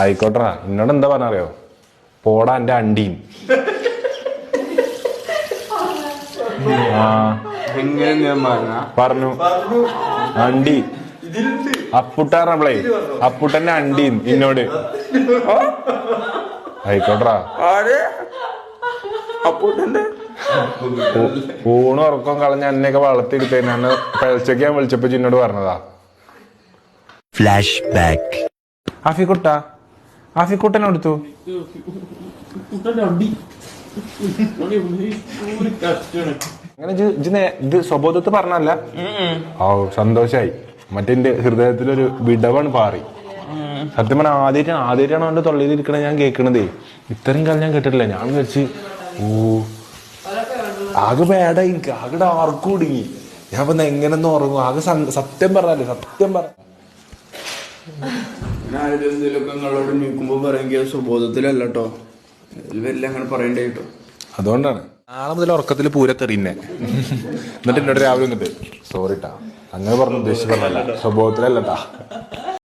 ആയിക്കോട്ടെ, എന്നോട് എന്താ പറഞ്ഞറിയോ? പോടാ എന്റെ അണ്ടിയും. പറഞ്ഞു അണ്ടി അപ്പുട്ടാറേ അപ്പുട്ടന്റെ അണ്ടിയും എന്നോട്. ആയിക്കോട്ടെ, ഊണ് ഉറക്കം കളഞ്ഞ എന്നെയൊക്കെ വളർത്തിയെടുത്തേന് അന്ന് പഴച്ചക്ക് ഞാൻ വിളിച്ചപ്പോ ചിന്നോട് പറഞ്ഞതാ. Flash back. ആഫിക്കുട്ടനെടുത്തു. അങ്ങനെ ഇത് സ്വബോധത്ത് പറഞ്ഞല്ല. ഓ സന്തോഷായി. മറ്റെന്റെ ഹൃദയത്തിലൊരു വിടവാണ് പാറി. സത്യം പറഞ്ഞാൽ ആദ്യമായിട്ടാണ് അവന്റെ തൊള്ളിയിലിരിക്കണ ഞാൻ കേൾക്കണതേ. ഇത്രയും കാലം ഞാൻ കേട്ടിട്ടില്ല. ഞാൻ വെച്ച് ആകെ പേടായി, എനിക്ക് ആകെ ആർക്കും കുടുങ്ങി. ഞാൻ ഇപ്പൊ എങ്ങനെയൊന്നും ഉറങ്ങും. ആകെ സത്യം പറഞ്ഞാലേ സത്യം പറ നിങ്ങളോട് നിൽക്കുമ്പോ പറയുക സ്വബോധത്തിലല്ല കേട്ടോ, വല്ല അങ്ങനെ പറയണ്ടേ കേട്ടോ. അതുകൊണ്ടാണ് നാളെ മുതൽ ഉറക്കത്തിൽ പൂരത്തെറിയുന്നേ. എന്നിട്ട് എന്നോട് രാവിലെ വന്നിട്ട് സോറിട്ടാ അങ്ങനെ പറഞ്ഞു ഉദ്ദേശിച്ച് പറഞ്ഞല്ല, സ്വഭാവത്തിലല്ലട്ടാ.